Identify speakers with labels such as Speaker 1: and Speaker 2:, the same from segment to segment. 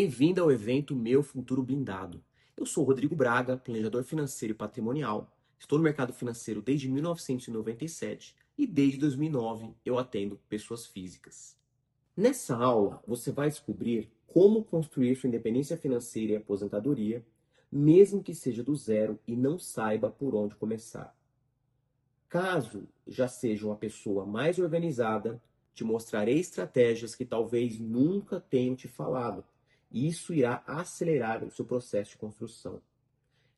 Speaker 1: Bem-vindo ao evento Meu Futuro Blindado. Eu sou o Rodrigo Braga, planejador financeiro e patrimonial. Estou no mercado financeiro desde 1997 e desde 2009 eu atendo pessoas físicas. Nessa aula, você vai descobrir como construir sua independência financeira e aposentadoria, mesmo que seja do zero e não saiba por onde começar. Caso já seja uma pessoa mais organizada, te mostrarei estratégias que talvez nunca tenham te falado. E isso irá acelerar o seu processo de construção.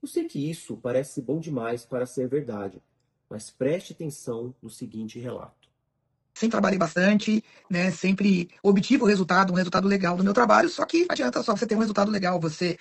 Speaker 1: Eu sei que isso parece bom demais para ser verdade, mas preste atenção no seguinte relato.
Speaker 2: Sempre trabalhei bastante, né? Sempre obtive um resultado legal do meu trabalho, só que não adianta só você ter um resultado legal, você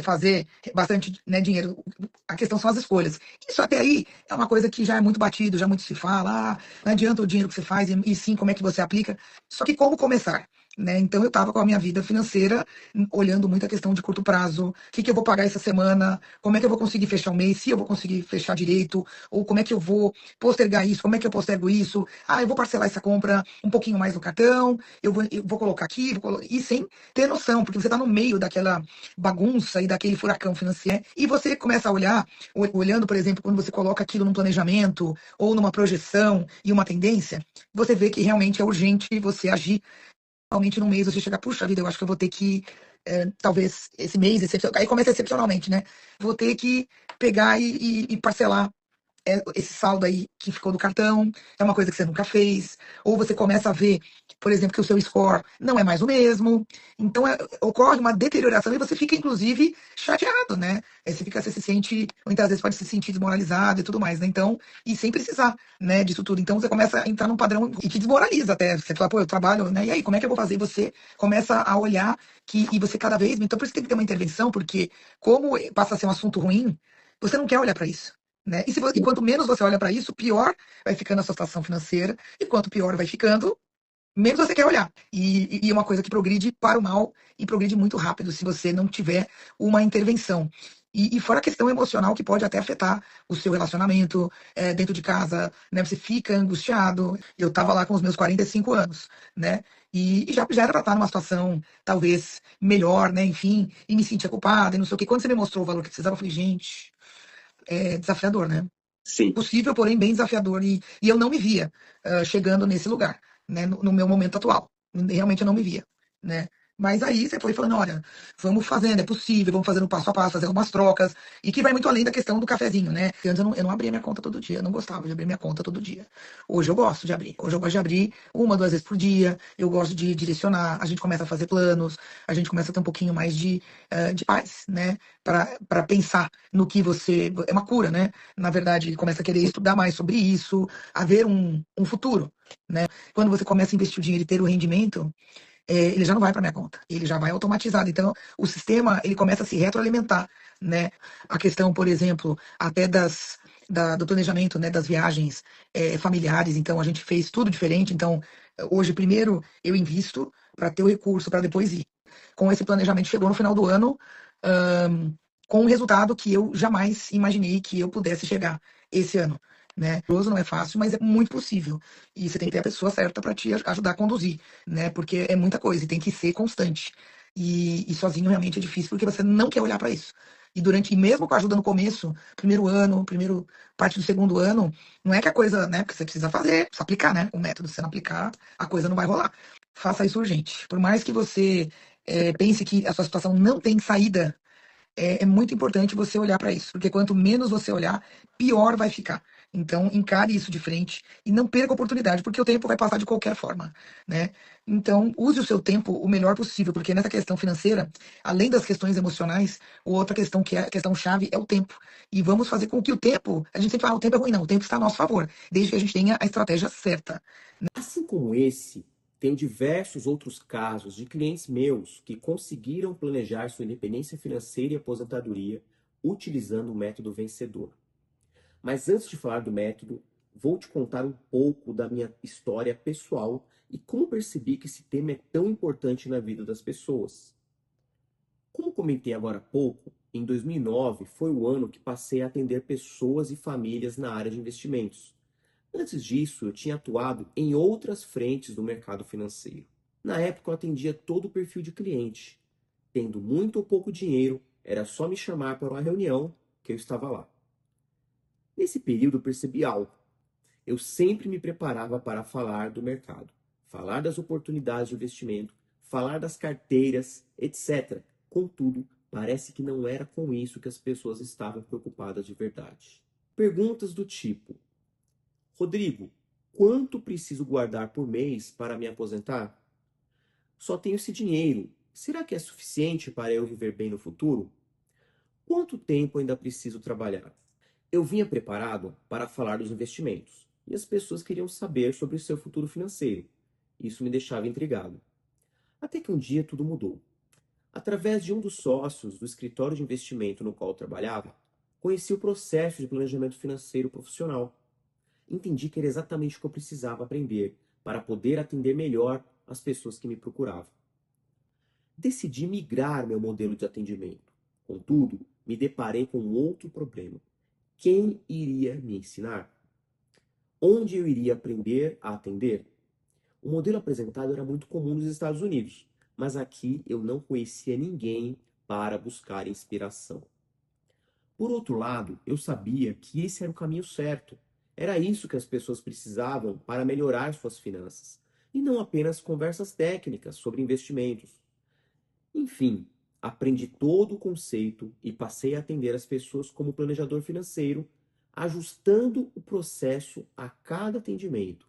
Speaker 2: fazer bastante, né, dinheiro. A questão são as escolhas. Isso até aí é uma coisa que já é muito batido, já muito se fala, não adianta o dinheiro que você faz, e sim como é que você aplica. Só que como começar? Né? Então eu estava com a minha vida financeira olhando muito a questão de curto prazo, o que, que eu vou pagar essa semana, como é que eu vou conseguir fechar o mês, se eu vou conseguir fechar direito, ou como é que eu vou postergar isso, como é que eu postergo isso, eu vou parcelar essa compra um pouquinho mais no cartão, eu vou colocar aqui, e sem ter noção, porque você está no meio daquela bagunça e daquele furacão financeiro, e você começa a olhar, olhando, por exemplo, quando você coloca aquilo num planejamento, ou numa projeção e uma tendência, você vê que realmente é urgente você agir. Realmente num mês você chega, puxa vida, eu acho que eu vou ter que, talvez esse mês, aí começa excepcionalmente, né? Vou ter que pegar e parcelar esse saldo aí que ficou do cartão, é uma coisa que você nunca fez, ou você começa a ver, por exemplo, que o seu score não é mais o mesmo, então ocorre uma deterioração e você fica, inclusive, chateado, né? Aí você se sente, muitas vezes pode se sentir desmoralizado e tudo mais, né? Então, e sem precisar, né, disso tudo. Então você começa a entrar num padrão e te desmoraliza até. Você fala, pô, eu trabalho, né? E aí, como é que eu vou fazer? E você começa a olhar e você cada vez, então por isso tem que ter uma intervenção, porque como passa a ser um assunto ruim, você não quer olhar para isso. Né? E quanto menos você olha para isso, pior vai ficando a sua situação financeira, e quanto pior vai ficando, menos você quer olhar. E é uma coisa que progride para o mal e progride muito rápido se você não tiver uma intervenção. E fora a questão emocional que pode até afetar o seu relacionamento dentro de casa, né? Você fica angustiado. Eu estava lá com os meus 45 anos, né? E já era para estar numa situação talvez melhor, né? Enfim, e me sentia culpada e não sei o quê. Quando você me mostrou o valor que precisava, eu falei, gente, é desafiador, né?
Speaker 1: Sim.
Speaker 2: Possível, porém bem desafiador. E eu não me via chegando nesse lugar, né, no meu momento atual. Realmente eu não me via, né? Mas aí você foi falando, olha, vamos fazendo, é possível, vamos fazendo passo a passo, fazer algumas trocas, e que vai muito além da questão do cafezinho, né? Antes eu não abria minha conta todo dia, eu não gostava de abrir minha conta todo dia. Hoje eu gosto de abrir. Hoje eu gosto de abrir uma, duas vezes por dia, eu gosto de direcionar, a gente começa a fazer planos, a gente começa a ter um pouquinho mais de paz, né? Para pensar no que você. É uma cura, né? Na verdade, começa a querer estudar mais sobre isso, a ver um futuro, né? Quando você começa a investir o dinheiro e ter o rendimento, ele já não vai para minha conta, ele já vai automatizado. Então, o sistema ele começa a se retroalimentar, né? A questão, por exemplo, até do planejamento, né, das viagens familiares. Então, a gente fez tudo diferente. Então, hoje, primeiro, eu invisto para ter o recurso para depois ir. Com esse planejamento, chegou no final do ano, ahn, com um resultado que eu jamais imaginei que eu pudesse chegar esse ano. Né? Não é fácil, mas é muito possível. E você tem que ter a pessoa certa para te ajudar a conduzir, né? Porque é muita coisa e tem que ser constante. E sozinho realmente é difícil porque você não quer olhar para isso. E mesmo com a ajuda no começo, primeiro ano, primeiro parte do segundo ano, não é que a coisa, né? Porque você precisa fazer, precisa aplicar, né? O método, se você não aplicar, a coisa não vai rolar. Faça isso urgente. Por mais que você pense que a sua situação não tem saída, é muito importante você olhar para isso, porque quanto menos você olhar, pior vai ficar. Então, encare isso de frente e não perca a oportunidade, porque o tempo vai passar de qualquer forma, né? Então, use o seu tempo o melhor possível, porque nessa questão financeira, além das questões emocionais, outra questão que é a questão chave é o tempo. E vamos fazer com que o tempo, a gente sempre fala, o tempo é ruim, não, o tempo está a nosso favor, desde que a gente tenha a estratégia certa.
Speaker 1: Assim como esse, tenho diversos outros casos de clientes meus que conseguiram planejar sua independência financeira e aposentadoria utilizando o método vencedor. Mas antes de falar do método, vou te contar um pouco da minha história pessoal e como percebi que esse tema é tão importante na vida das pessoas. Como comentei agora há pouco, em 2009 foi o ano que passei a atender pessoas e famílias na área de investimentos. Antes disso, eu tinha atuado em outras frentes do mercado financeiro. Na época, eu atendia todo o perfil de cliente, Tendo muito ou pouco dinheiro, era só me chamar para uma reunião que eu estava lá. Nesse período eu percebi algo. Eu sempre me preparava para falar do mercado, falar das oportunidades de investimento, falar das carteiras, etc. Contudo, parece que não era com isso que as pessoas estavam preocupadas de verdade. Perguntas do tipo: Rodrigo, quanto preciso guardar por mês para me aposentar? Só tenho esse dinheiro. Será que é suficiente para eu viver bem no futuro? Quanto tempo ainda preciso trabalhar? Eu vinha preparado para falar dos investimentos, e as pessoas queriam saber sobre o seu futuro financeiro. Isso me deixava intrigado. Até que um dia tudo mudou. Através de um dos sócios do escritório de investimento no qual eu trabalhava, conheci o processo de planejamento financeiro profissional. Entendi que era exatamente o que eu precisava aprender para poder atender melhor as pessoas que me procuravam. Decidi migrar meu modelo de atendimento. Contudo, me deparei com outro problema. Quem iria me ensinar? Onde eu iria aprender a atender? O modelo apresentado era muito comum nos Estados Unidos, mas aqui eu não conhecia ninguém para buscar inspiração. Por outro lado, eu sabia que esse era o caminho certo. Era isso que as pessoas precisavam para melhorar suas finanças, e não apenas conversas técnicas sobre investimentos. Enfim, aprendi todo o conceito e passei a atender as pessoas como planejador financeiro, ajustando o processo a cada atendimento,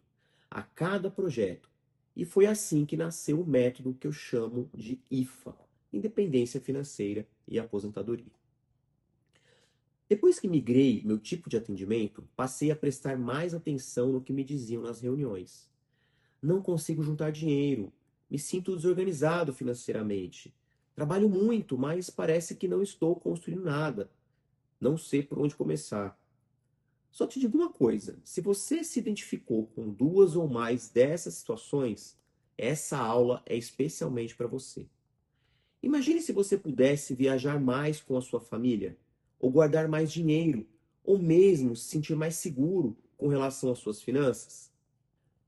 Speaker 1: a cada projeto. E foi assim que nasceu o método que eu chamo de IFA, Independência Financeira e Aposentadoria. Depois que migrei meu tipo de atendimento, passei a prestar mais atenção no que me diziam nas reuniões. Não consigo juntar dinheiro, me sinto desorganizado financeiramente. Trabalho muito, mas parece que não estou construindo nada. Não sei por onde começar. Só te digo uma coisa: se você se identificou com duas ou mais dessas situações, essa aula é especialmente para você. Imagine se você pudesse viajar mais com a sua família, ou guardar mais dinheiro, ou mesmo se sentir mais seguro com relação às suas finanças.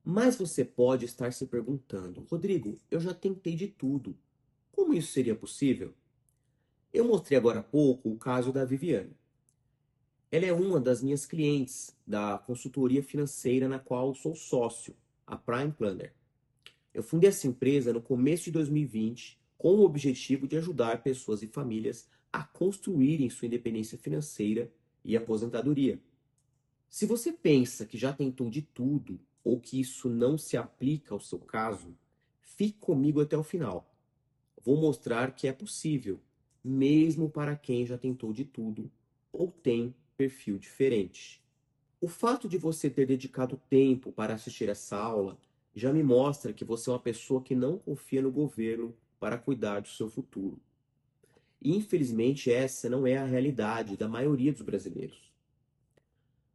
Speaker 1: Mas você pode estar se perguntando: Rodrigo, eu já tentei de tudo. Como isso seria possível? Eu mostrei agora há pouco o caso da Viviane. Ela é uma das minhas clientes da consultoria financeira na qual sou sócio, a Prime Planner. Eu fundei essa empresa no começo de 2020 com o objetivo de ajudar pessoas e famílias a construírem sua independência financeira e aposentadoria. Se você pensa que já tentou de tudo ou que isso não se aplica ao seu caso, fique comigo até o final. Vou mostrar que é possível, mesmo para quem já tentou de tudo ou tem perfil diferente. O fato de você ter dedicado tempo para assistir essa aula já me mostra que você é uma pessoa que não confia no governo para cuidar do seu futuro. E infelizmente essa não é a realidade da maioria dos brasileiros.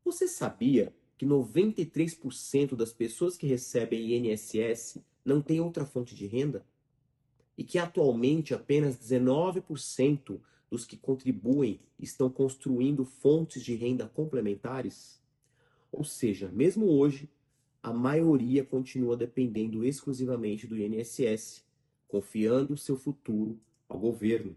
Speaker 1: Você sabia que 93% das pessoas que recebem INSS não têm outra fonte de renda? E que atualmente apenas 19% dos que contribuem estão construindo fontes de renda complementares? Ou seja, mesmo hoje, a maioria continua dependendo exclusivamente do INSS, confiando seu futuro ao governo.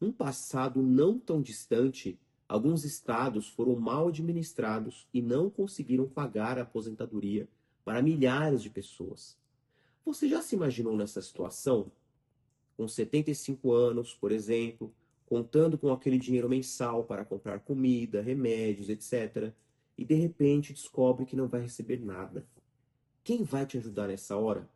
Speaker 1: Num passado não tão distante, alguns estados foram mal administrados e não conseguiram pagar a aposentadoria para milhares de pessoas. Você já se imaginou nessa situação? Com 75 anos, por exemplo, contando com aquele dinheiro mensal para comprar comida, remédios, etc., e de repente descobre que não vai receber nada. Quem vai te ajudar nessa hora?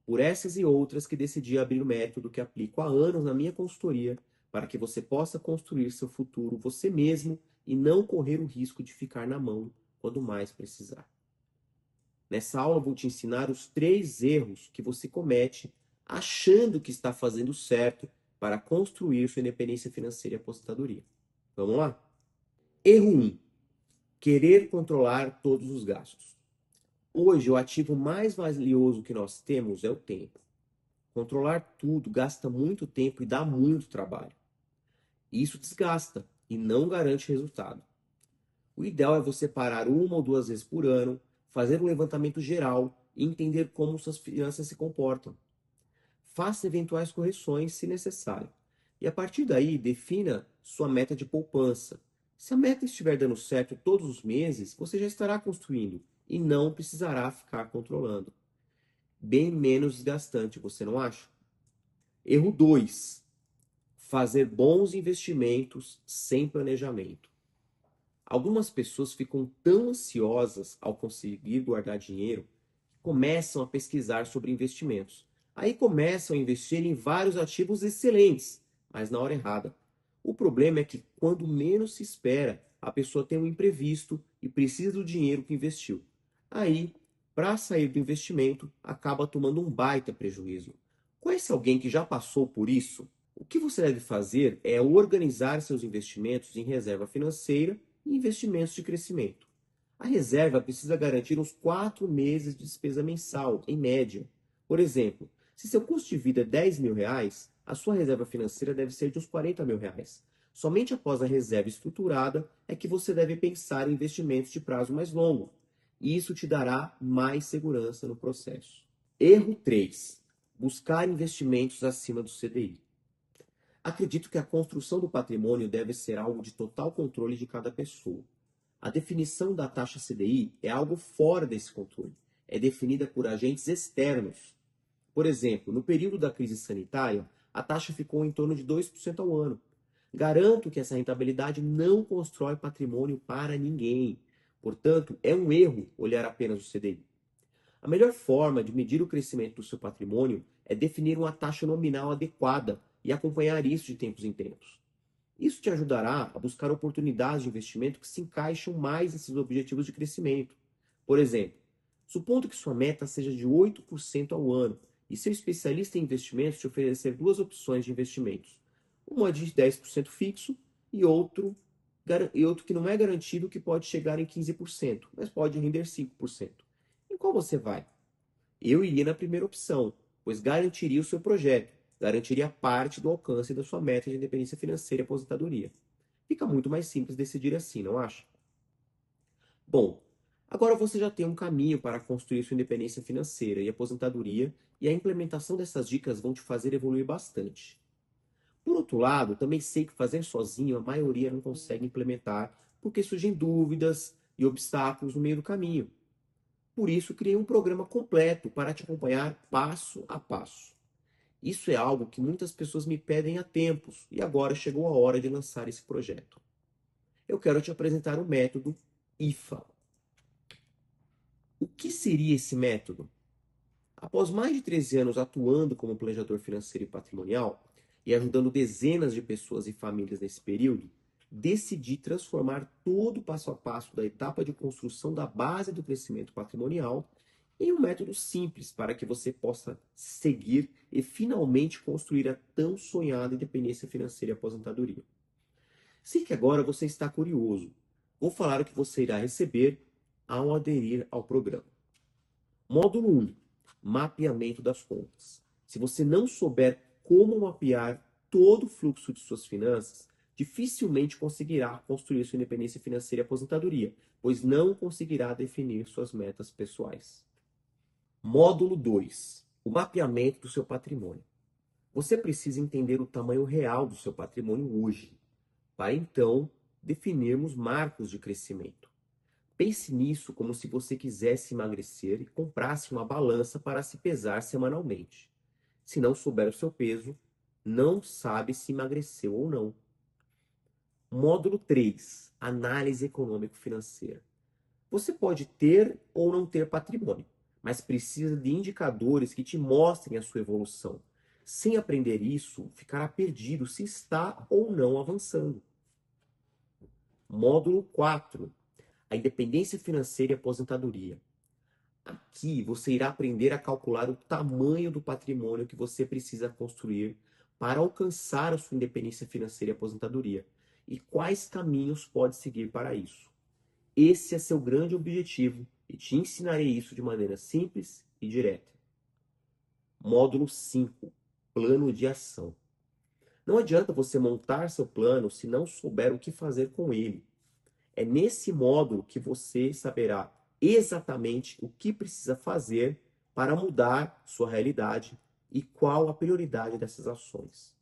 Speaker 1: Por essas e outras que decidi abrir o método que aplico há anos na minha consultoria para que você possa construir seu futuro você mesmo e não correr o risco de ficar na mão quando mais precisar. Nessa aula eu vou te ensinar os 3 erros que você comete achando que está fazendo certo para construir sua independência financeira e aposentadoria. Vamos lá? Erro 1. Querer controlar todos os gastos. Hoje, o ativo mais valioso que nós temos é o tempo. Controlar tudo gasta muito tempo e dá muito trabalho. Isso desgasta e não garante resultado. O ideal é você parar 1 ou 2 vezes por ano, fazer um levantamento geral e entender como suas finanças se comportam. Faça eventuais correções se necessário. E a partir daí, defina sua meta de poupança. Se a meta estiver dando certo todos os meses, você já estará construindo e não precisará ficar controlando. Bem menos desgastante, você não acha? Erro 2: fazer bons investimentos sem planejamento. Algumas pessoas ficam tão ansiosas ao conseguir guardar dinheiro que começam a pesquisar sobre investimentos. Aí começam a investir em vários ativos excelentes, mas na hora errada. O problema é que quando menos se espera, a pessoa tem um imprevisto e precisa do dinheiro que investiu. Aí, para sair do investimento, acaba tomando um baita prejuízo. Conhece alguém que já passou por isso? O que você deve fazer é organizar seus investimentos em reserva financeira e investimentos de crescimento. A reserva precisa garantir uns 4 meses de despesa mensal, em média. Por exemplo, se seu custo de vida é R$ 10.000, a sua reserva financeira deve ser de uns R$ 40.000. Somente após a reserva estruturada é que você deve pensar em investimentos de prazo mais longo. E isso te dará mais segurança no processo. Erro 3: buscar investimentos acima do CDI. Acredito que a construção do patrimônio deve ser algo de total controle de cada pessoa. A definição da taxa CDI é algo fora desse controle. É definida por agentes externos. Por exemplo, no período da crise sanitária, a taxa ficou em torno de 2% ao ano. Garanto que essa rentabilidade não constrói patrimônio para ninguém. Portanto, é um erro olhar apenas o CDI. A melhor forma de medir o crescimento do seu patrimônio é definir uma taxa nominal adequada e acompanhar isso de tempos em tempos. Isso te ajudará a buscar oportunidades de investimento que se encaixam mais nesses objetivos de crescimento. Por exemplo, supondo que sua meta seja de 8% ao ano e seu especialista em investimentos te oferecer duas opções de investimentos, uma de 10% fixo e outro que não é garantido que pode chegar em 15%, mas pode render 5%. Em qual você vai? Eu iria na primeira opção, pois garantiria o seu projeto, garantiria parte do alcance da sua meta de independência financeira e aposentadoria. Fica muito mais simples decidir assim, não acha? Bom, agora você já tem um caminho para construir sua independência financeira e aposentadoria, e a implementação dessas dicas vão te fazer evoluir bastante. Por outro lado, também sei que fazer sozinho a maioria não consegue implementar porque surgem dúvidas e obstáculos no meio do caminho. Por isso, criei um programa completo para te acompanhar passo a passo. Isso é algo que muitas pessoas me pedem há tempos e agora chegou a hora de lançar esse projeto. Eu quero te apresentar o método IFA. O que seria esse método? Após mais de 13 anos atuando como planejador financeiro e patrimonial e ajudando dezenas de pessoas e famílias nesse período, decidi transformar todo o passo a passo da etapa de construção da base do crescimento patrimonial em um método simples para que você possa seguir e finalmente construir a tão sonhada independência financeira e aposentadoria. Sei que agora você está curioso. Vou falar o que você irá receber ao aderir ao programa. Módulo 1: mapeamento das contas. Se você não souber como mapear todo o fluxo de suas finanças, dificilmente conseguirá construir sua independência financeira e aposentadoria, pois não conseguirá definir suas metas pessoais. Módulo 2: o mapeamento do seu patrimônio. Você precisa entender o tamanho real do seu patrimônio hoje, para então definirmos marcos de crescimento. Pense nisso como se você quisesse emagrecer e comprasse uma balança para se pesar semanalmente. Se não souber o seu peso, não sabe se emagreceu ou não. Módulo 3: análise econômico-financeira. Você pode ter ou não ter patrimônio, mas precisa de indicadores que te mostrem a sua evolução. Sem aprender isso, ficará perdido se está ou não avançando. Módulo 4: a independência financeira e aposentadoria. Aqui você irá aprender a calcular o tamanho do patrimônio que você precisa construir para alcançar a sua independência financeira e aposentadoria e quais caminhos pode seguir para isso. Esse é seu grande objetivo e te ensinarei isso de maneira simples e direta. Módulo 5: plano de ação. Não adianta você montar seu plano se não souber o que fazer com ele. É nesse módulo que você saberá exatamente o que precisa fazer para mudar sua realidade e qual a prioridade dessas ações.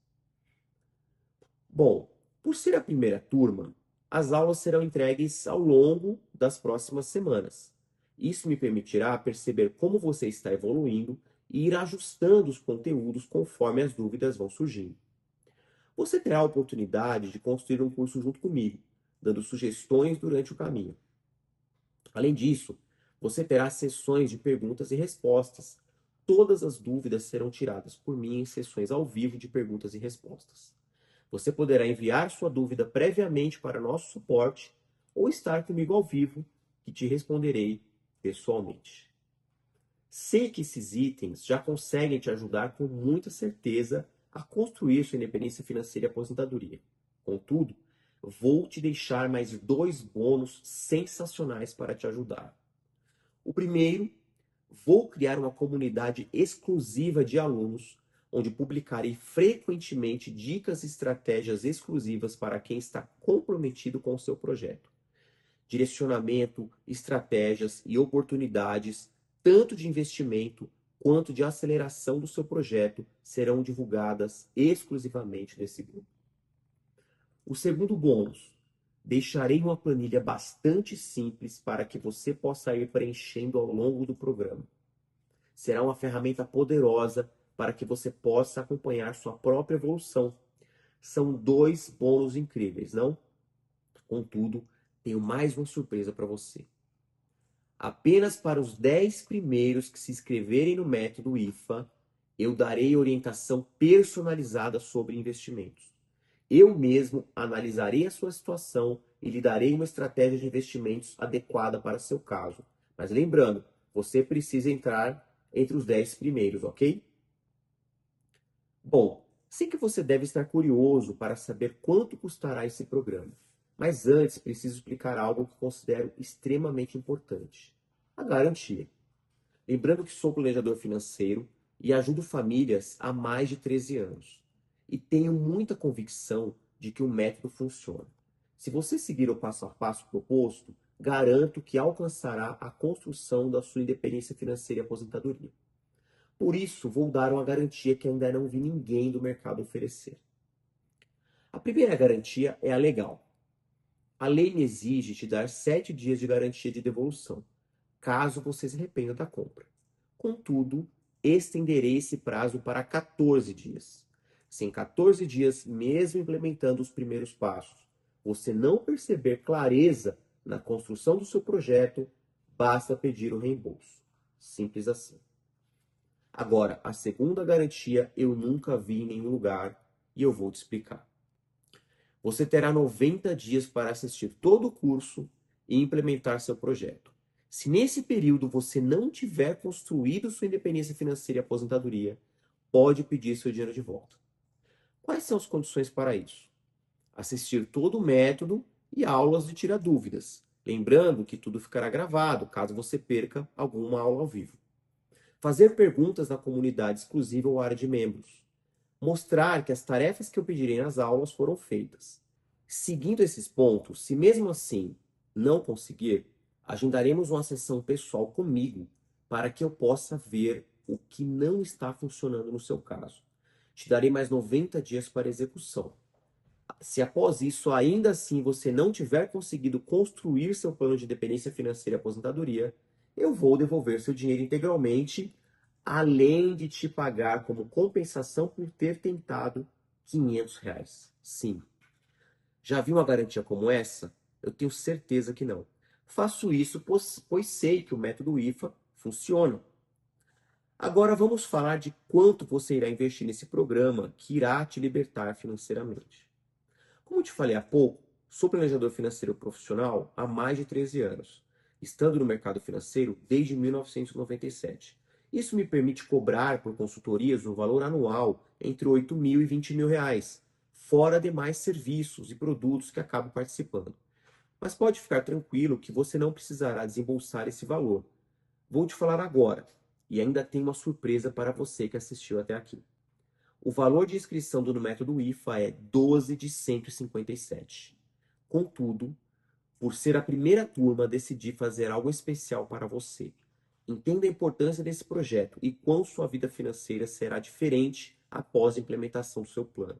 Speaker 1: Bom, por ser a primeira turma, as aulas serão entregues ao longo das próximas semanas. Isso me permitirá perceber como você está evoluindo e ir ajustando os conteúdos conforme as dúvidas vão surgindo. Você terá a oportunidade de construir um curso junto comigo, dando sugestões durante o caminho. Além disso, você terá sessões de perguntas e respostas. Todas as dúvidas serão tiradas por mim em sessões ao vivo de perguntas e respostas. Você poderá enviar sua dúvida previamente para nosso suporte ou estar comigo ao vivo, que te responderei pessoalmente. Sei que esses itens já conseguem te ajudar com muita certeza a construir sua independência financeira e aposentadoria. Contudo, vou te deixar mais 2 bônus sensacionais para te ajudar. O primeiro, vou criar uma comunidade exclusiva de alunos, onde publicarei frequentemente dicas e estratégias exclusivas para quem está comprometido com o seu projeto. Direcionamento, estratégias e oportunidades, tanto de investimento quanto de aceleração do seu projeto, serão divulgadas exclusivamente nesse grupo. O segundo bônus, deixarei uma planilha bastante simples para que você possa ir preenchendo ao longo do programa. Será uma ferramenta poderosa para que você possa acompanhar sua própria evolução. São 2 bônus incríveis, não? Contudo, tenho mais uma surpresa para você. Apenas para os 10 primeiros que se inscreverem no método IFA, eu darei orientação personalizada sobre investimentos. Eu mesmo analisarei a sua situação e lhe darei uma estratégia de investimentos adequada para seu caso. Mas lembrando, você precisa entrar entre os 10 primeiros, ok? Bom, sei que você deve estar curioso para saber quanto custará esse programa. Mas antes, preciso explicar algo que considero extremamente importante: a garantia. Lembrando que sou planejador financeiro e ajudo famílias há mais de 13 anos. E tenho muita convicção de que o método funciona. Se você seguir o passo a passo proposto, garanto que alcançará a construção da sua independência financeira e aposentadoria. Por isso, vou dar uma garantia que ainda não vi ninguém do mercado oferecer. A primeira garantia é a legal. A lei me exige te dar 7 dias de garantia de devolução, caso você se arrependa da compra. Contudo, estenderei esse prazo para 14 dias. Se em 14 dias, mesmo implementando os primeiros passos, você não perceber clareza na construção do seu projeto, basta pedir o reembolso. Simples assim. Agora, a segunda garantia eu nunca vi em nenhum lugar e eu vou te explicar. Você terá 90 dias para assistir todo o curso e implementar seu projeto. Se nesse período você não tiver construído sua independência financeira e aposentadoria, pode pedir seu dinheiro de volta. Quais são as condições para isso? Assistir todo o método e aulas de tirar dúvidas. Lembrando que tudo ficará gravado, caso você perca alguma aula ao vivo. Fazer perguntas na comunidade exclusiva ou área de membros. Mostrar que as tarefas que eu pedirei nas aulas foram feitas. Seguindo esses pontos, se mesmo assim não conseguir, agendaremos uma sessão pessoal comigo para que eu possa ver o que não está funcionando no seu caso. Te darei mais 90 dias para execução. Se após isso ainda assim você não tiver conseguido construir seu plano de independência financeira e aposentadoria, eu vou devolver seu dinheiro integralmente, além de te pagar como compensação por ter tentado R$ 500. Sim. Já viu uma garantia como essa? Eu tenho certeza que não. Faço isso pois sei que o método IFA funciona. Agora vamos falar de quanto você irá investir nesse programa que irá te libertar financeiramente. Como te falei há pouco, sou planejador financeiro profissional há mais de 13 anos, estando no mercado financeiro desde 1997. Isso me permite cobrar por consultorias um valor anual entre R$ 8.000 e R$ 20.000, fora demais serviços e produtos que acabo participando. Mas pode ficar tranquilo que você não precisará desembolsar esse valor. Vou te falar agora, e ainda tem uma surpresa para você que assistiu até aqui. O valor de inscrição do método IFA é 12 de 157. Contudo, por ser a primeira turma, decidi fazer algo especial para você. Entenda a importância desse projeto e quão sua vida financeira será diferente após a implementação do seu plano.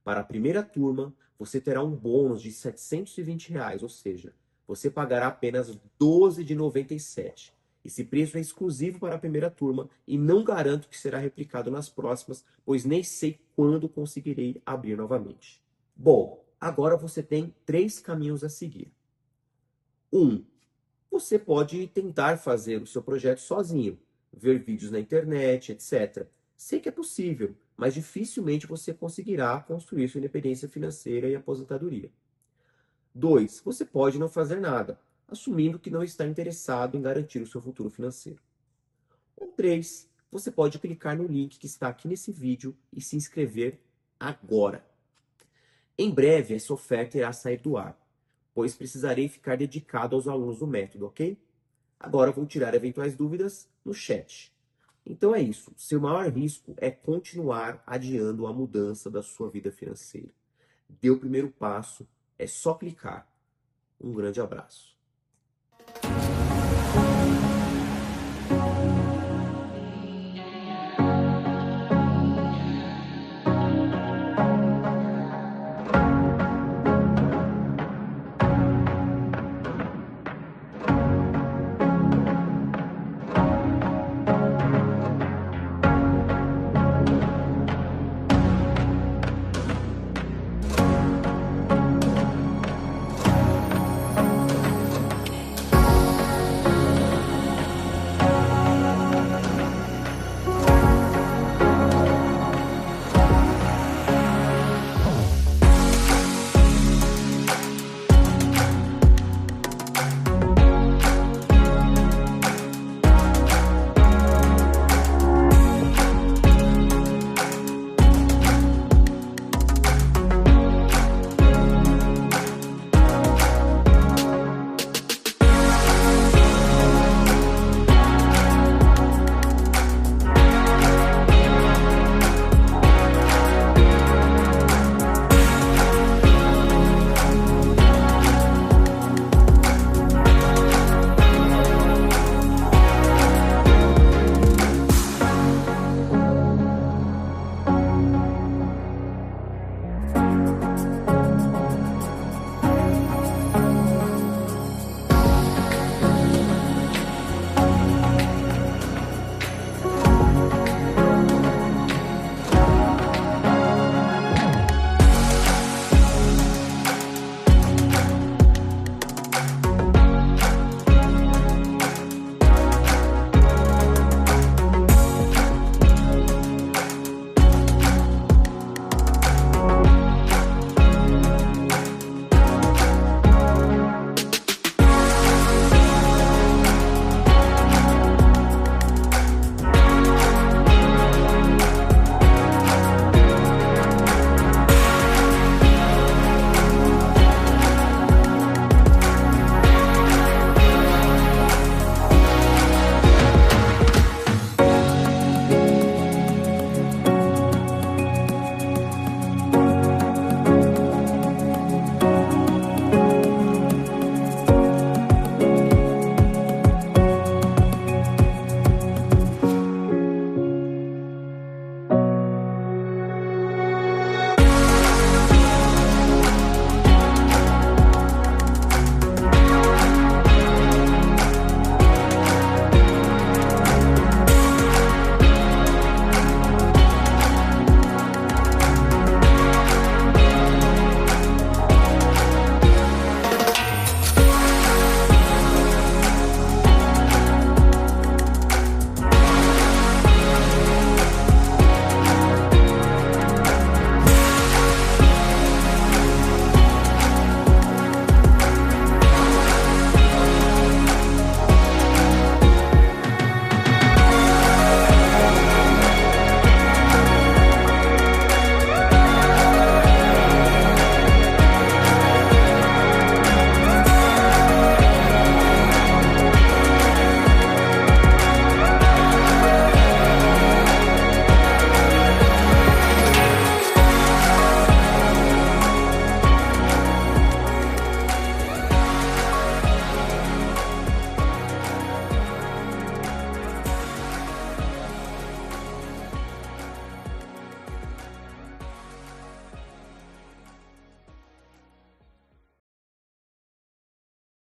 Speaker 1: Para a primeira turma, você terá um bônus de R$ 720, ou seja, você pagará apenas R$ 12,97. Esse preço é exclusivo para a primeira turma e não garanto que será replicado nas próximas, pois nem sei quando conseguirei abrir novamente. Bom, agora você tem 3 caminhos a seguir. 1. Você pode tentar fazer o seu projeto sozinho, ver vídeos na internet, etc. Sei que é possível, mas dificilmente você conseguirá construir sua independência financeira e aposentadoria. 2. Você pode não fazer nada, assumindo que não está interessado em garantir o seu futuro financeiro. Ou 3. Você pode clicar no link que está aqui nesse vídeo e se inscrever agora. Em breve, essa oferta irá sair do ar, pois precisarei ficar dedicado aos alunos do método, ok? Agora vou tirar eventuais dúvidas no chat. Então é isso. Seu maior risco é continuar adiando a mudança da sua vida financeira. Dê o primeiro passo, é só clicar. Um grande abraço.